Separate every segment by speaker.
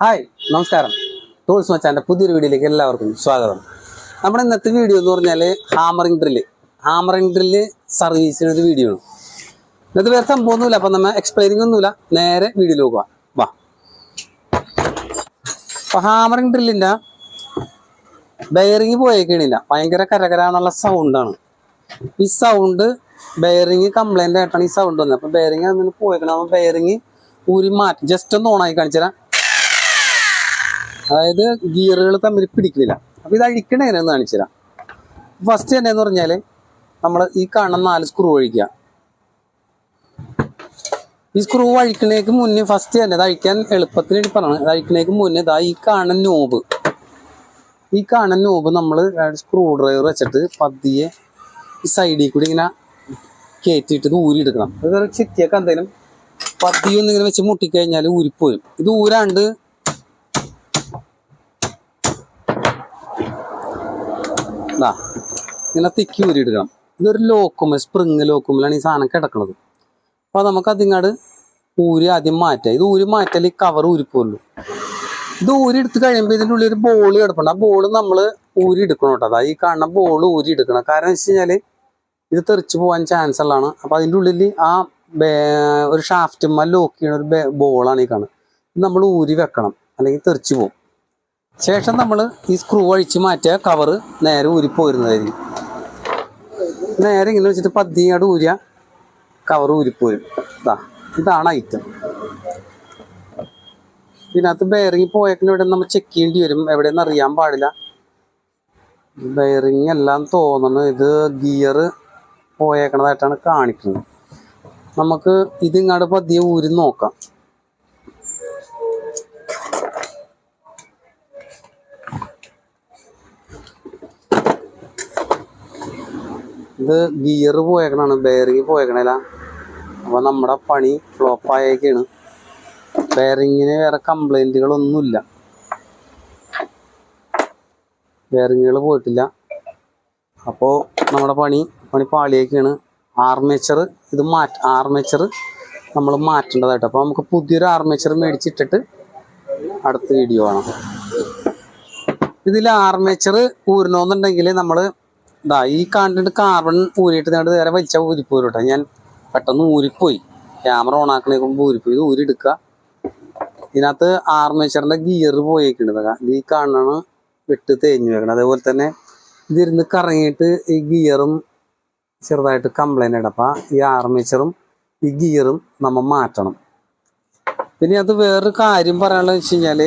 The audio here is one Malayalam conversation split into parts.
Speaker 1: ഹായ് നമസ്കാരം. ടൂൾസ് മച്ചാൻ്റെ പുതിയൊരു വീഡിയോയിലേക്ക് എല്ലാവർക്കും സ്വാഗതം. നമ്മുടെ ഇന്നത്തെ വീഡിയോ എന്ന് പറഞ്ഞാൽ ഹാമറിംഗ് ഡ്രില്ല് സർവീസിനൊരു വീഡിയോ ആണ്. ഇന്നത്തെ വേറെ സംഭവമൊന്നുമില്ല, അപ്പം നമ്മൾ എക്സ്പ്ലെയിനിങ് ഒന്നുമില്ല, നേരെ വീഡിയോയിൽ പോകാം. വാ. അപ്പം ഹാമറിംഗ് ഡ്രില്ലിൻ്റെ ബെയറിങ് പോയേക്കണില്ല, ഭയങ്കര കരകരാന്നുള്ള സൗണ്ടാണ്. ഈ സൗണ്ട് ബെയറിങ് കംപ്ലൈൻ്റ് ആയിട്ടാണ് ഈ സൗണ്ട് വന്നത്. അപ്പം ബെയറിങ് അതിന് പോയേക്കണം. അപ്പം ബെയറിങ് ഊരി മാറ്റി ജസ്റ്റ് ഒന്ന് ഓണാക്കി കാണിച്ചുതരാം. അതായത് ഗിയറുകൾ തമ്മിൽ പിടിക്കുന്നില്ല. അപ്പോൾ ഇത് അഴിക്കണ എങ്ങനെയെന്ന് കാണിച്ചു തരാം. ഫസ്റ്റ് തന്നെ എന്ന് പറഞ്ഞാൽ നമ്മൾ ഈ കാണുന്ന 4 സ്ക്രൂ അഴിക്കുക. ഈ സ്ക്രൂ അഴിക്കണേക്ക് മുന്നേ ഫസ്റ്റ് തന്നെ ഇത് അഴിക്കാൻ എളുപ്പത്തിന് വേണ്ടി പറയണം. ഇത് അഴിക്കണേക്ക് മുന്നേ ഇതാ ഈ കാണുന്ന നോബ് നമ്മൾ സ്ക്രൂ ഡ്രൈവർ വെച്ചിട്ട് പതിയെ ഈ സൈഡിൽ കൂടി ഇങ്ങനെ കയറ്റിയിട്ട് ഇത് ഊരി എടുക്കണം. ഇത് ചിറ്റിയൊക്കെ എന്തെങ്കിലും പതിയെ ഒന്നിങ്ങനെ വെച്ച് മുട്ടിക്കഴിഞ്ഞാൽ ഊരിപ്പോരും. ഇത് ഊരാണ്ട് ഇങ്ങനെ തിക്കി ഊരിയെടുക്കണം. ഇതൊരു സ്പ്രിങ് ലോക്കുമ്മലാണ് ഈ സാധനം കിടക്കുന്നത്. അപ്പോൾ നമുക്ക് അതിങ്ങാട് ഊരി ആദ്യം മാറ്റാം. ഇത് ഊരി മാറ്റാൽ ഈ കവർ ഊരിപ്പോല്ലോ. ഇത് ഊരി എടുത്ത് കഴിയുമ്പോൾ ഇതിൻ്റെ ഉള്ളിൽ ഒരു ബോൾ കിടപ്പുണ്ട്. ആ ബോൾ നമ്മൾ ഊരി എടുക്കണം കേട്ടോ. അതായത് ഈ കാണുന്ന ബോൾ ഊരി എടുക്കണം. കാരണം എന്ന് വെച്ച് കഴിഞ്ഞാൽ ഇത് തെറിച്ച് പോകാൻ ചാൻസ് ഉള്ളതാണ്. അപ്പോൾ അതിൻ്റെ ഉള്ളിൽ ആ ഒരു ഷാഫ്റ്റുമ്മ ലോക്ക് ചെയ്യണ ഒരു ബോളാണ് ഈ കാണുന്നത്. ഇത് നമ്മൾ ഊരി വെക്കണം, അല്ലെങ്കിൽ തെറിച്ച് പോകും. ശേഷം നമ്മൾ ഈ സ്ക്രൂ അഴിച്ച് മാറ്റിയ കവറ് നേരെ ഊരിപ്പോരുന്നതായിരിക്കും. നേരെ ഇങ്ങനെ വെച്ചിട്ട് പതിയാട് ഊരിയ കവർ ഊരിപ്പോരും. ഇതാണ് ഐറ്റം. ഇതിനകത്ത് ബെയറിങ് പോയേക്കുന്ന എവിടെ നമ്മൾ ചെക്ക് ചെയ്യേണ്ടി വരും. എവിടെയെന്ന് അറിയാൻ പാടില്ല. ബെയറിങ് എല്ലാം തോന്നുന്നു ഇത് ഗിയർ പോയേക്കണതായിട്ടാണ് കാണിക്കുന്നത്. നമുക്ക് ഇതിങ്ങാട് പതിയെ ഊരി നോക്കാം. ഇത് ഗിയർ പോയേക്കണാണ്, ബെയറിങ് പോയേക്കണല്ല. അപ്പോൾ നമ്മുടെ പണി ഫ്ലോപ്പായേക്കാണ്. ബെയറിങ്ങിന് വേറെ കംപ്ലൈൻറ്റുകളൊന്നുമില്ല, ബെയറിങ്ങുകൾ പോയിട്ടില്ല. അപ്പോൾ നമ്മുടെ പണി പാളിയേക്കാണ്. ആർമേച്ചർ നമ്മൾ മാറ്റേണ്ടതായിട്ട്. അപ്പോൾ നമുക്ക് പുതിയൊരു ആർമേച്ചർ മേടിച്ചിട്ടിട്ട് അടുത്ത വീഡിയോ ആണ്. ഇതിൽ ആർമേച്ചർ ഊരണമെന്നുണ്ടെങ്കിൽ നമ്മൾ ഈ കണ്ടിട്ട് കാർബൺ ഊരിയിട്ട് നേരെ വലിച്ചാൽ ഊരിപ്പോയി കേട്ടോ. ഞാൻ പെട്ടെന്ന് ഊരിപ്പോയി, ക്യാമറ ഓൺ ആക്കണേക്ക് മുമ്പ് ഊരിപ്പോയി. ഇത് ഊരിയെടുക്കുക. ഇതിനകത്ത് ആർമേച്ചറിൻ്റെ ഗിയർ പോയേക്കുന്നത് ഈ കാണാണ് വിട്ട് തേഞ്ഞു വെക്കണം. അതേപോലെ തന്നെ ഇതിരുന്ന് കറങ്ങിയിട്ട് ഈ ഗിയറും ചെറുതായിട്ട് കംപ്ലൈൻ്റ് ആണ്. അപ്പം ഈ ആർമേച്ചറും ഈ ഗിയറും നമ്മൾ മാറ്റണം. പിന്നെ അത് വേറൊരു കാര്യം പറയാനുള്ളത് വെച്ച് കഴിഞ്ഞാൽ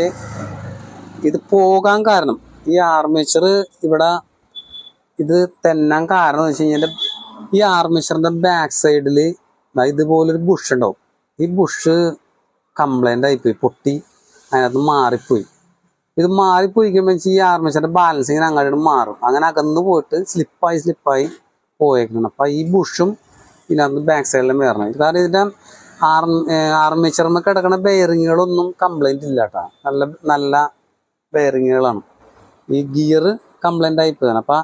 Speaker 1: ഇത് പോകാൻ കാരണം ഈ ആർമേച്ചർ ഇവിടെ ഇത് തെന്നാൻ കാരണം എന്ന് വെച്ച് കഴിഞ്ഞാൽ ഈ ആർമേച്ചറിൻ്റെ ബാക്ക് സൈഡിൽ ഇതുപോലൊരു ബുഷ് ഉണ്ടാവും. ഈ ബുഷ് കംപ്ലൈൻ്റ് ആയിപ്പോയി, പൊട്ടി അതിനകത്ത് മാറിപ്പോയി. ഇത് മാറിപ്പോയിക്കുമ്പോൾ ഈ ആർമേച്ചറിൻ്റെ ബാലൻസിങ്ങിന് അങ്ങോട്ട് മാറും. അങ്ങനെ അകന്ന് പോയിട്ട് സ്ലിപ്പായി പോയേക്കണം. അപ്പം ഈ ബുഷും ഇതിനകത്ത് ബാക്ക് സൈഡിലും വരണം. കാരണം ഇതിൻ്റെ ആർമേച്ചറിൽ കിടക്കുന്ന ബെയറിങ്ങുകളൊന്നും കംപ്ലൈൻറ്റ് ഇല്ല കേട്ടോ. നല്ല ബെയറിങ്ങുകളാണ്. ഈ ഗിയർ കംപ്ലൈൻ്റ് ആയിപ്പോയാണ്. അപ്പം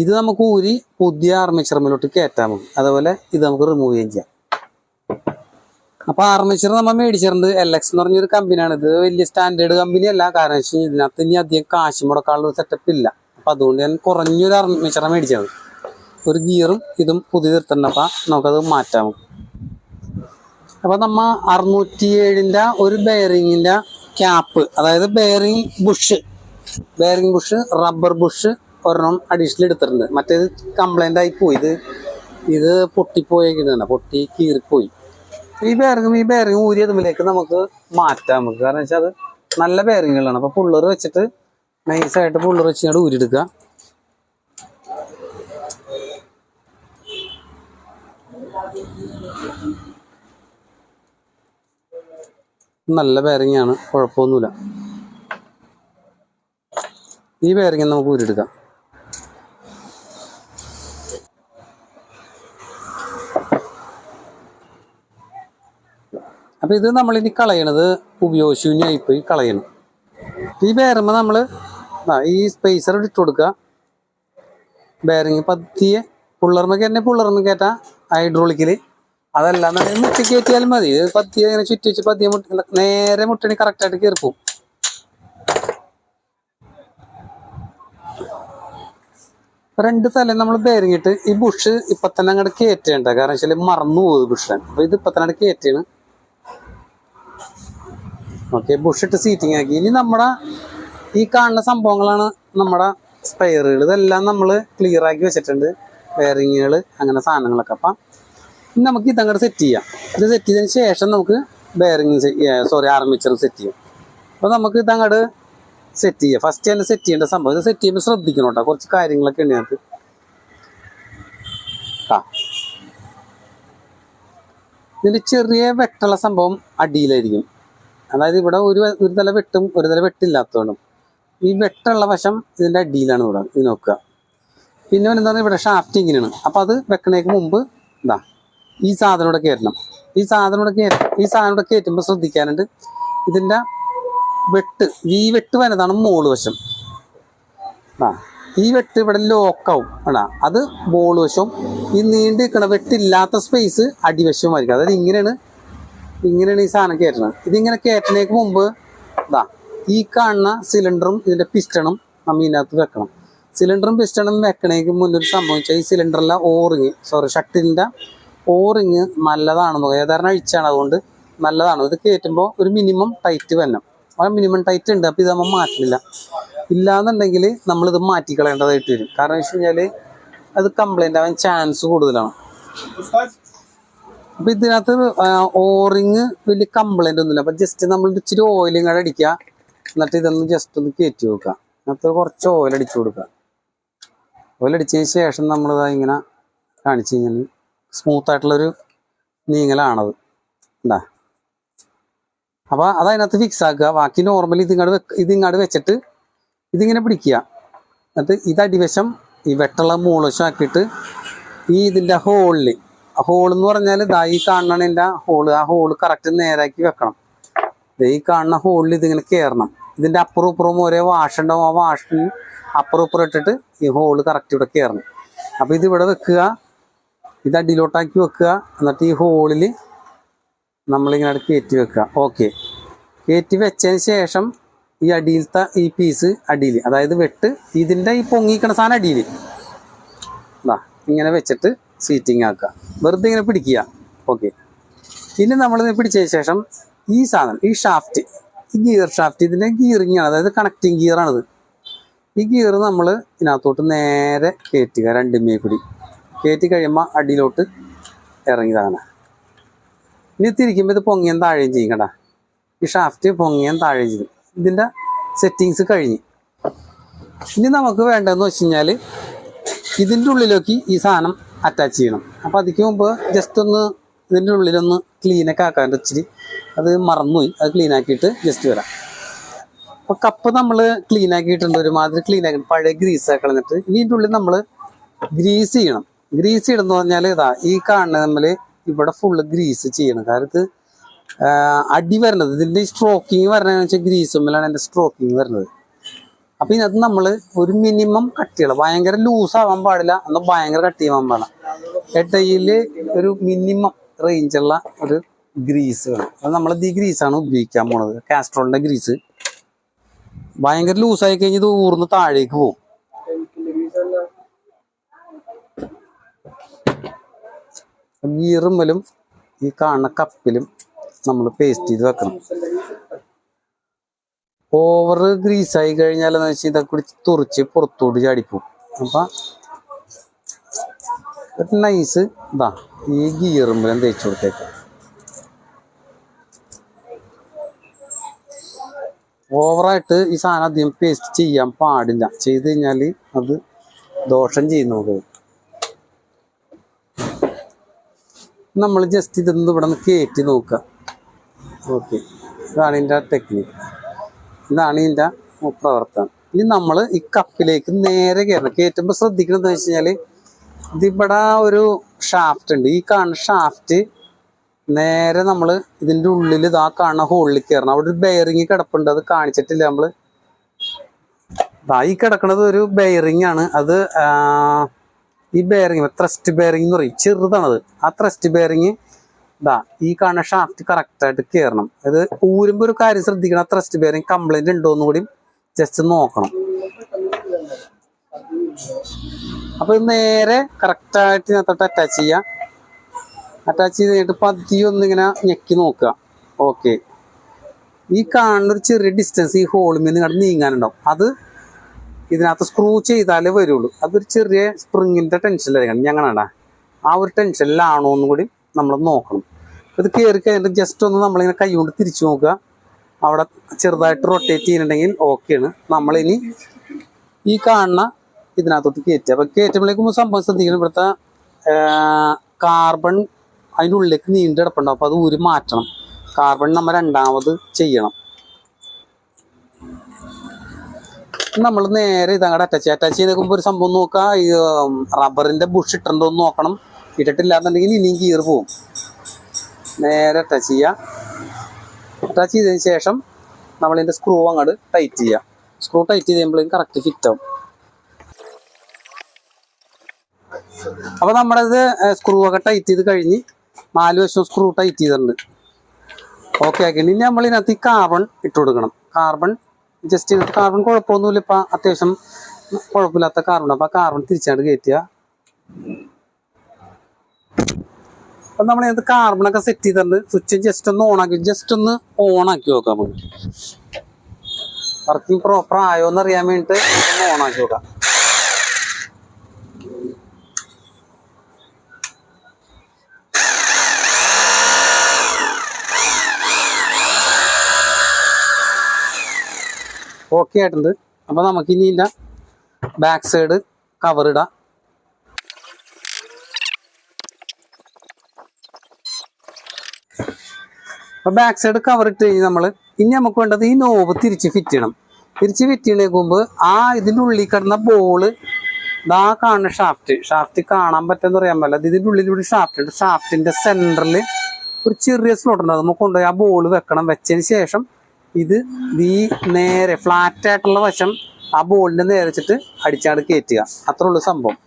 Speaker 1: ഇത് നമുക്ക് ഊരി പുതിയ ആർമേച്ചറിലോട്ട് കയറ്റാൻ മതി. അതുപോലെ ഇത് നമുക്ക് റിമൂവ് ചെയ്യാം. അപ്പോൾ ആർമേച്ചർ നമ്മൾ മേടിച്ചിട്ടുണ്ട്. LX എന്ന് പറഞ്ഞൊരു കമ്പനിയാണ്. ഇത് വലിയ സ്റ്റാൻഡേർഡ് കമ്പനി അല്ല. കാരണം വെച്ച് കഴിഞ്ഞാൽ ഇതിനകത്ത് ഇനി അധികം കാശ് മുടക്കാനുള്ള സെറ്റപ്പ് ഇല്ല. അപ്പം അതുകൊണ്ട് ഞാൻ കുറഞ്ഞൊരു ആർമേച്ചറാണ് മേടിച്ചത്. ഒരു ഗിയറും ഇതും പുതിയ നിർത്തണം. അപ്പം നമുക്കത് മാറ്റാം. അപ്പം നമ്മൾ 607 ഒരു ബെയറിങ്ങിൻ്റെ ക്യാപ്പ്, അതായത് ബെയറിങ് ബുഷ് റബ്ബർ ബുഷ് ഒരെണ്ണം അഡീഷണൽ എടുത്തിട്ടുണ്ട്. മറ്റേത് കംപ്ലൈൻ്റ് ആയി പോയി. ഇത് പൊട്ടിപ്പോയേക്കിട്ടാണ്, പൊട്ടി കീറിപ്പോയി. ഈ ബെയറിങ് ഊരിയ തമ്മിലേക്ക് നമുക്ക് മാറ്റാം. കാരണം വെച്ചാൽ അത് നല്ല ബെയറിങ്ങുകളാണ്. അപ്പോൾ പുള്ളർ വെച്ചിട്ട് നൈസായിട്ട് പുള്ളർ വെച്ചിട്ട് ഊരിയെടുക്കുക. നല്ല ബെയറിങ്ങാണ്, കുഴപ്പമൊന്നുമില്ല. ഈ ബെയറിങ് നമുക്ക് ഊരിയെടുക്കാം. അപ്പോൾ ഇത് നമ്മളിനി കളയണത് ഉപയോഗശൂന്യമായിപ്പോയി കളയണം. ഈ ബെയറുമ്പോൾ നമ്മൾ ഈ സ്പേസർ ഇട്ട് കൊടുക്കുക. ബെയറിങ് പതിയെ പുള്ളർമ്മ കയറ്റാം ഹൈഡ്രോളിക്കിൽ. അതല്ലാന്നുണ്ടെങ്കിൽ മുട്ടി കയറ്റിയാലും മതി. പതിയെ ഇങ്ങനെ ചുറ്റി വെച്ച് പതിയെ നേരെ മുട്ടണി കറക്റ്റായിട്ട് കയറിപ്പോവും. രണ്ട് തലം നമ്മൾ ബെയറിംഗ് ഇട്ട് ഈ ബുഷ് ഇപ്പൊ തന്നെ അങ്ങോട്ട് കയറ്റേണ്ട, കാരണം വെച്ചാൽ മറന്നു പോകും ബുഷ്. അപ്പൊ ഇത് ഇപ്പൊ തന്നെ അങ്ങോട്ട് കയറ്റാണ്. ഓക്കെ, ബുഷ് ഇട്ട് സീറ്റിംഗ് ആക്കി. ഇനി നമ്മുടെ ഈ കാണുന്ന സംഭവങ്ങളാണ് നമ്മുടെ സ്പെയറുകൾ. ഇതെല്ലാം നമ്മൾ ക്ലിയർ ആക്കി വെച്ചിട്ടുണ്ട്, ബെയറിങ്ങുകൾ അങ്ങനെ സാധനങ്ങളൊക്കെ. അപ്പം ഇനി നമുക്ക് ഇതങ്ങോട്ട് സെറ്റ് ചെയ്യാം. ഇത് സെറ്റ് ചെയ്തതിന് ശേഷം നമുക്ക് ആർമേച്ചർ സെറ്റ് ചെയ്യാം. അപ്പോൾ നമുക്ക് ഇതങ്ങോട്ട് സെറ്റ് ചെയ്യാം. ഫസ്റ്റ് തന്നെ സെറ്റ് ചെയ്യേണ്ട സംഭവം, ഇത് സെറ്റ് ചെയ്യുമ്പോൾ ശ്രദ്ധിക്കണം കേട്ടോ, കുറച്ച് കാര്യങ്ങളൊക്കെ ഉണ്ട് അതിനകത്ത്. ഇതിൻ്റെ ചെറിയ വെട്ടുള്ള സംഭവം അടിയിലായിരിക്കും. അതായത് ഇവിടെ ഒരു തല വെട്ടും ഒരു തല വെട്ടില്ലാത്തതുകൊണ്ടും ഈ വെട്ടുള്ള വശം ഇതിൻ്റെ അടിയിലാണ് ഇവിടെ. ഇത് നോക്കുക. പിന്നെ എന്താണ് ഇവിടെ ഷാഫ്റ്റ് ഇങ്ങനെയാണ്. അപ്പോൾ അത് വെക്കണേക്ക് മുമ്പ് ഇതാ ഈ സാധനം ഇവിടെ കയറ്റണം. ഈ സാധനം ഇവിടെ കയറ്റുമ്പോൾ ശ്രദ്ധിക്കാനുണ്ട്, ഇതിൻ്റെ ഈ വെട്ട് വനതാണ് മോള് വശം. ഈ വെട്ട് ഇവിടെ ലോക്കാവും ആണോ, അത് മോള് വശവും. ഈ നീണ്ടു നിൽക്കണ വെട്ടില്ലാത്ത സ്പേസ് അടിവശവുമായിരിക്കും. അതായത് ഇങ്ങനെയാണ് ഈ സാധനം കയറ്റണത്. ഇതിങ്ങനെ കയറ്റണേക്ക് മുമ്പ് ഈ കാണുന്ന സിലിണ്ടറും ഇതിൻ്റെ പിസ്റ്റണും നമ്മൾ ഇതിനകത്ത് വെക്കണം. സിലിണ്ടറും പിസ്റ്റണും വെക്കണേക്ക് മുന്നൊരു സംഭവിച്ചാൽ ഈ സിലിണ്ടറിലെ ഷട്ടിലിൻ്റെ ഓറിങ് നല്ലതാണെന്നോ ഏതാണ്ട് അഴിച്ചാണ്, അതുകൊണ്ട് നല്ലതാണ്. ഇത് കയറ്റുമ്പോൾ ഒരു മിനിമം ടൈറ്റ് വരണം. ആ മിനിമം ടൈറ്റ് ഉണ്ട്. അപ്പോൾ ഇത് നമ്മൾ മാറ്റുന്നില്ല. ഇല്ലാന്നുണ്ടെങ്കിൽ നമ്മളിത് മാറ്റിക്കളയേണ്ടതായിട്ട് വരും. കാരണം വെച്ച് കഴിഞ്ഞാൽ അത് കംപ്ലൈൻ്റ് ആവാൻ ചാൻസ് കൂടുതലാണ്. അപ്പോൾ ഇതിനകത്ത് ഓറിങ് വലിയ കംപ്ലൈൻ്റ് ഒന്നുമില്ല. അപ്പോൾ ജസ്റ്റ് നമ്മൾ ഇച്ചിരി ഓയിലും കൂടെ അടിക്കുക, എന്നിട്ട് ഇതൊന്ന് ജസ്റ്റ് ഒന്ന് കയറ്റി വെക്കുക. എന്നിട്ട് കുറച്ച് ഓയിൽ അടിച്ചു കൊടുക്കുക. ഓയിൽ അടിച്ചതിന് ശേഷം നമ്മളിത് ഇങ്ങനെ കാണിച്ചു കഴിഞ്ഞാൽ സ്മൂത്തായിട്ടുള്ളൊരു നീങ്ങലാണത് ഉണ്ടാ. അപ്പോൾ അതതിനകത്ത് ഫിക്സ് ആക്കുക. ബാക്കി നോർമലി ഇതിങ്ങോട്ട് വെച്ചിട്ട് ഇതിങ്ങനെ പിടിക്കുക. എന്നിട്ട് ഇതടിവശം ഈ വെട്ടുള്ള മൂളവശം ആക്കിയിട്ട് ഇതിൻ്റെ ഹോളെന്ന് പറഞ്ഞാൽ ഈ കാണണതിൻ്റെ ആ ഹോള് കറക്റ്റ് നേരാക്കി വെക്കണം. ഈ കാണുന്ന ഹോളിൽ ഇതിങ്ങനെ കയറണം. ഇതിൻ്റെ അപ്പുറം ഇപ്പുറവും ഒരേ വാഷുണ്ടാവും. ആ വാഷിന് അപ്പുറം ഇപ്പുറം ഇട്ടിട്ട് ഈ ഹോള് കറക്റ്റ് ഇവിടെ കയറണം. അപ്പോൾ ഇതിവിടെ വെക്കുക, ഇത് അടിയിലോട്ടാക്കി വെക്കുക. എന്നിട്ട് ഈ ഹോളിൽ നമ്മളിങ്ങനെ കയറ്റി വെക്കുക. ഓക്കെ, കയറ്റി വെച്ചതിന് ശേഷം ഈ അടിയിലത്തെ ഈ പീസ് അടിയിൽ, അതായത് വെട്ട് ഇതിൻ്റെ ഈ പൊങ്ങിക്കണ സാധനം അടിയിൽ ഇങ്ങനെ വെച്ചിട്ട് സീറ്റിംഗ് ആക്കുക. വെറുതെ ഇങ്ങനെ പിടിക്കുക. ഓക്കെ, ഇനി നമ്മളിത് പിടിച്ചതിന് ശേഷം ഈ സാധനം, ഈ ഷാഫ്റ്റ്, ഈ ഗിയർ ഷാഫ്റ്റ്, ഇതിൻ്റെ ഗിയറിങ് ആണ്, അതായത് കണക്റ്റിംഗ് ഗിയറാണിത്. ഈ ഗിയർ നമ്മൾ ഇതിനകത്തോട്ട് നേരെ കയറ്റുക. രണ്ടുമേ കൂടി കയറ്റി കഴിയുമ്പോൾ അടിയിലോട്ട് ഇറങ്ങിയതാണ്. ഇനി തിരിക്കുമ്പോൾ ഇത് പൊങ്ങിയാൻ താഴെയും ചെയ്യും കേട്ടോ. ഈ ഷാഫ്റ്റ് പൊങ്ങിയാൻ താഴെയും ചെയ്യും. ഇതിൻ്റെ സെറ്റിങ്സ് കഴിഞ്ഞ് ഇനി നമുക്ക് വേണ്ടതെന്ന് വെച്ച് കഴിഞ്ഞാൽ ഇതിൻ്റെ ഉള്ളിലേക്ക് ഈ സാധനം അറ്റാച്ച് ചെയ്യണം. അപ്പോൾ അതിക്ക് മുമ്പ് ജസ്റ്റ് ഒന്ന് ഇതിൻ്റെ ഉള്ളിലൊന്ന് ക്ലീനൊക്കെ ആക്കാണ്ട് ഇച്ചിരി അത് മറന്നുപോയി. അത് ക്ലീൻ ആക്കിയിട്ട് ജസ്റ്റ് വരാം. അപ്പോൾ കപ്പ് നമ്മൾ ക്ലീൻ ആക്കിയിട്ടുണ്ട്, ഒരുമാതിരി ക്ലീൻ ആക്കി പഴയ ഗ്രീസ് കളഞ്ഞിട്ട് ഇനി ഇതിൻ്റെ ഉള്ളിൽ നമ്മൾ ഗ്രീസ് ചെയ്യണം. ഗ്രീസ് ചെയ്യണമെന്ന് പറഞ്ഞാൽ ഈ കാണുന്ന നമ്മൾ ഇവിടെ ഫുള്ള് ഗ്രീസ് ചെയ്യണം. കാരണം അടി വരണത് ഇതിൻ്റെ സ്ട്രോക്കിങ് വരണമെന്ന് വെച്ചാൽ ഗ്രീസുമ്മിലാണ് എൻ്റെ സ്ട്രോക്കിങ് വരുന്നത്. അപ്പോൾ ഇതിനകത്ത് നമ്മൾ ഒരു മിനിമം കട്ടിയുള്ള, ഭയങ്കര ലൂസാവാൻ പാടില്ല, എന്നാൽ ഭയങ്കര കട്ടി ചെയ്യാൻ പാടില്ല. ഇടയിൽ ഒരു മിനിമം റേഞ്ചുള്ള ഒരു ഗ്രീസ് വേണം. അത് നമ്മളത് ഈ ഗ്രീസാണ് ഉപയോഗിക്കാൻ പോണത്, കാസ്ട്രോളിൻ്റെ ഗ്രീസ്. ഭയങ്കര ലൂസായി കഴിഞ്ഞ് ഇത് ഊർന്ന് താഴേക്ക് പോകും. ഗിയറുമ്മലും ഈ കാണുന്ന കപ്പിലും നമ്മൾ പേസ്റ്റ് ചെയ്ത് വെക്കണം. ഓവർ ഗ്രീസായി കഴിഞ്ഞാൽ എന്ന് വെച്ചാൽ ഇതൊക്കെ കൂടി തുറിച്ച് പുറത്തോട്ട് ചാടിപ്പോവും. അപ്പം നൈസ് ഈ ഗിയറുമ്പലും തേച്ച് കൊടുത്തേക്കാം. ഓവറായിട്ട് ഈ സാധനം അധികം പേസ്റ്റ് ചെയ്യാൻ പാടില്ല. ചെയ്ത് കഴിഞ്ഞാൽ അത് ദോഷം ചെയ്യുന്നത്. നമ്മൾ ജസ്റ്റ് ഇതൊന്ന് ഇവിടെ നിന്ന് കയറ്റി നോക്കുക. ഓക്കെ, ഇതാണ് ഇതിൻ്റെ ടെക്നിക്ക്, ഇതാണ് ഇതിൻ്റെ പ്രവർത്തനം. ഇനി നമ്മൾ ഈ കപ്പിലേക്ക് നേരെ കയറണം. കയറ്റുമ്പോൾ ശ്രദ്ധിക്കണമെന്ന് വെച്ച് കഴിഞ്ഞാൽ ഇതിവിടെ ഒരു ഷാഫ്റ്റ് ഉണ്ട്. ഈ കാണുന്ന ഷാഫ്റ്റ് നേരെ നമ്മൾ ഇതിൻ്റെ ഉള്ളിൽ ഇതാ കാണുന്ന ഹോളിൽ കയറണം. അവിടെ ഒരു ബെയറിങ് കിടപ്പുണ്ട്, അത് കാണിച്ചിട്ടില്ല നമ്മൾ. ഈ കിടക്കുന്നത് ഒരു ബെയറിങ് ആണ്. അത് ഈ ബെയറിങ് ത്രസ്റ്റ് ബെയറിങ് എന്ന് പറയും, ചെറുതാണത്. ആ ത്രസ്റ്റ് ബെയറിങ് ഈ കാണുന്ന ഷാഫ്റ്റ് കറക്റ്റായിട്ട് കയറണം. അത് ഊരുമ്പോൾ ഒരു കാര്യം ശ്രദ്ധിക്കണം, ത്രസ്റ്റ് ബെയറിങ് കംപ്ലൈൻറ്റ് ഉണ്ടോ എന്ന് കൂടി ജസ്റ്റ് നോക്കണം. അപ്പോൾ ഇത് നേരെ കറക്റ്റായിട്ട് ഇതിനകത്തോട്ട് അറ്റാച്ച് ചെയ്യുക. അറ്റാച്ച് ചെയ്ത് കഴിഞ്ഞിട്ട് പതിയെ ഒന്നിങ്ങനെ ഞെക്കി നോക്കുക. ഓക്കെ, ഈ കാണുന്നൊരു ചെറിയ ഡിസ്റ്റൻസ് ഈ ഹോളിൽ നിന്ന് ഇങ്ങോട്ട് നീങ്ങാനുണ്ടാവും. അത് ഇതിനകത്ത് സ്ക്രൂ ചെയ്താലേ വരുള്ളൂ. അതൊരു ചെറിയ സ്പ്രിങ്ങിൻ്റെ ടെൻഷനിലായിരിക്കണം. ഞങ്ങളാ ആ ഒരു ടെൻഷനിലാണോ എന്നും കൂടി നമ്മൾ നോക്കണം. ഇത് കയറി കഴിഞ്ഞിട്ട് ജസ്റ്റ് ഒന്ന് നമ്മളിങ്ങനെ കൈ കൊണ്ട് തിരിച്ചു നോക്കുക. അവിടെ ചെറുതായിട്ട് റൊട്ടേറ്റ് ചെയ്യുന്നുണ്ടെങ്കിൽ ഓക്കെയാണ്. നമ്മളിനി ഈ കാണുന്ന ഇതിനകത്തോട്ട് കയറ്റുക. അപ്പോൾ കയറ്റുമ്പോഴേക്കും സംഭവം ശ്രദ്ധിക്കണം. ഇവിടുത്തെ കാർബൺ അതിൻ്റെ ഉള്ളിലേക്ക് നീണ്ടു കിടപ്പുണ്ടാവും. അപ്പോൾ അത് ഊരി മാറ്റണം. കാർബൺ നമ്മൾ രണ്ടാമത് ചെയ്യണം. നമ്മൾ നേരെ ഇതങ്ങോട്ട് അറ്റാച്ച് ചെയ്തേക്കുമ്പോൾ ഒരു സംഭവം നോക്കുക. ഈ റബ്ബറിൻ്റെ ബുഷ് ഇട്ടുണ്ടോ എന്ന് നോക്കണം. ഇട്ടിട്ടില്ലാന്നുണ്ടെങ്കിൽ ഇനിയും കീറി പോവും. നേരെ അറ്റാച്ച് ചെയ്യുക. അറ്റാച്ച് ചെയ്തതിന് ശേഷം നമ്മളിതിൻ്റെ സ്ക്രൂ അങ്ങോട്ട് ടൈറ്റ് ചെയ്യുക. സ്ക്രൂ ടൈറ്റ് ചെയ്ത് കഴിയുമ്പോഴേക്കും കറക്റ്റ് ഫിറ്റ് ആവും. അപ്പോൾ നമ്മളിത് സ്ക്രൂ ഒക്കെ ടൈറ്റ് ചെയ്ത് കഴിഞ്ഞ് 4 വശവും സ്ക്രൂ ടൈറ്റ് ചെയ്തിട്ടുണ്ട്. ഓക്കെ ആക്കിയിട്ട് ഇനി നമ്മളിതിനകത്ത് ഈ കാർബൺ ഇട്ട് കൊടുക്കണം. കാർബൺ ജസ്റ്റ് കാർബൺ കുഴപ്പമൊന്നുമില്ല. ഇപ്പം അത്യാവശ്യം കുഴപ്പമില്ലാത്ത കാർബൺ. അപ്പോൾ ആ കാർബൺ തിരിച്ചാണ്ട് കയറ്റുക. അപ്പം നമ്മളിതിനകത്ത് കാർബണൊക്കെ സെറ്റ് ചെയ്തിട്ടുണ്ട്. സ്വിച്ച് ജസ്റ്റ് ഒന്ന് ഓണാക്കി നോക്കാം. നമുക്ക് വർക്കിംഗ് പ്രോപ്പർ ആയോ എന്ന് അറിയാൻ വേണ്ടിയിട്ട് ഒന്ന് ഓണാക്കി നോക്കാം. ഓക്കെ ആയിട്ടുണ്ട്. അപ്പോൾ നമുക്കിനി ഇതിൻ്റെ ബാക്ക് സൈഡ് കവർ ഇടാം. അപ്പോൾ ബാക്ക് സൈഡ് കവർ ഇട്ട് കഴിഞ്ഞ് ഇനി നമുക്ക് വേണ്ടത് ഈ നോബ് തിരിച്ച് ഫിറ്റ് ചെയ്യണം. തിരിച്ച് ഫിറ്റ് ചെയ്യണേക്കുമ്പ് ഇതിൻ്റെ ഉള്ളിൽ കിടന്ന ബോള് ഇതാ കാണുന്ന ഷാഫ്റ്റ് കാണാൻ പറ്റുമെന്ന് പറയാൻ പറ്റില്ല. ഇതിൻ്റെ ഉള്ളിലൂടെ ഷാഫ്റ്റ് ഉണ്ട്. ഷാഫ്റ്റിൻ്റെ സെൻറ്ററിൽ ഒരു ചെറിയ സ്ലോട്ട് ഉണ്ട്. അത് നമുക്ക് കൊണ്ടുപോയി ആ ബോൾ വെക്കണം. വെച്ചതിന് ശേഷം ഇത് ഈ നേരെ ഫ്ലാറ്റ് ആയിട്ടുള്ള വശം ആ ബോളിൻ്റെ നേരെ വെച്ചിട്ട് അടിച്ചാണ്ട് കയറ്റുക. അത്രേ ഉള്ളൂ സംഭവം.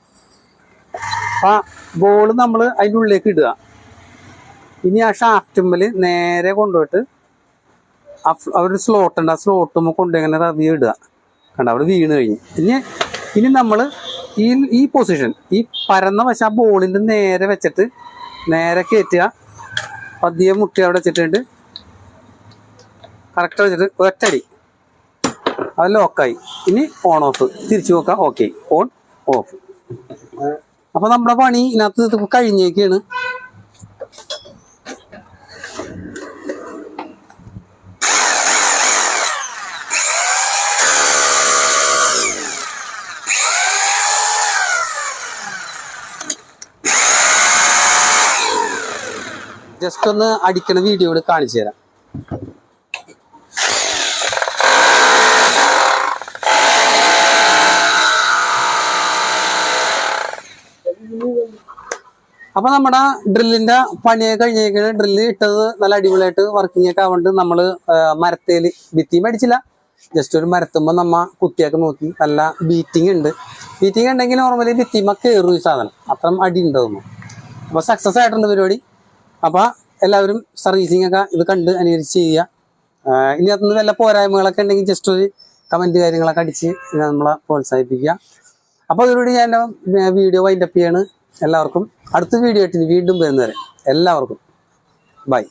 Speaker 1: അപ്പം ആ ബോൾ നമ്മൾ അതിൻ്റെ ഉള്ളിലേക്ക് ഇടുക. ഇനി ആ ഷാഫ്റ്റുമ്മൽ നേരെ കൊണ്ടുപോയിട്ട് അവിടെ സ്ലോട്ട് ഉണ്ട്. ആ സ്ലോട്ടുമ്പോൾ കൊണ്ടുപോയി ഇങ്ങനെ റബി ഇടുക. കണ്ട അവിടെ വീണ് കഴിഞ്ഞ് ഇനി നമ്മൾ ഈ പൊസിഷൻ ഈ പരന്ന വശം ആ ബോളിൻ്റെ നേരെ വെച്ചിട്ട് നേരെ കയറ്റുക. പതിയെ മുട്ടി അവിടെ വെച്ചിട്ടുണ്ട്. കറക്റ്റ് വെച്ചിട്ട് ഒറ്റടി അത് ലോക്കായി. ഇനി ഓൺ ഓഫ് തിരിച്ചു നോക്കാം. Okay, on of. അപ്പോൾ നമ്മുടെ പണി ഇതിനകത്ത് കഴിഞ്ഞേക്കാണ്. ജസ്റ്റ് ഒന്ന് അടിക്കണ വീഡിയോ കൂടി കാണിച്ചു തരാം. അപ്പൊ നമ്മുടെ ഡ്രില്ലിന്റെ പണിയൊക്കെ കഴിഞ്ഞേക്കാണ്. ഡ്രില്ല് ഇട്ടത് നല്ല അടിപൊളിയായിട്ട് വർക്കിംഗ് ഒക്കെ ആവുന്നുണ്ട്. നമ്മള് മരത്തേല് ഭിത്തിയും അടിച്ചില്ല, ജസ്റ്റ് ഒരു മരത്തുമ്പോ നമ്മ കുത്തിയൊക്കെ നോക്കി. നല്ല ബീറ്റിംഗ് ഉണ്ട്. ബീറ്റിംഗ് ഉണ്ടെങ്കിൽ നോർമലി ഭിത്തിമ കയറും ഈ സാധനം. അത്രയും അടി ഉണ്ടാവുന്നു. അപ്പൊ സക്സസ് ആയിട്ടുണ്ട് പരിപാടി. അപ്പൊ എല്ലാവരും സർവീസിങ് ഒക്കെ ഇത് കണ്ട് അനുകരിച്ച് ചെയ്യുക. ഇനി അതിന് വല്ല പോരായ്മകളൊക്കെ ഉണ്ടെങ്കിൽ ജസ്റ്റ് ഒരു കമന്റ് കാര്യങ്ങളൊക്കെ അടിച്ച് നമ്മളെ പ്രോത്സാഹിപ്പിക്കുക. അപ്പോൾ ഇതിലൂടെ ഞാൻ വീഡിയോ വൈൻഡപ്പ് ചെയ്യാണ്. എല്ലാവർക്കും അടുത്ത വീഡിയോ ആയിട്ട് വീണ്ടും വരുന്നവരെ എല്ലാവർക്കും ബൈ.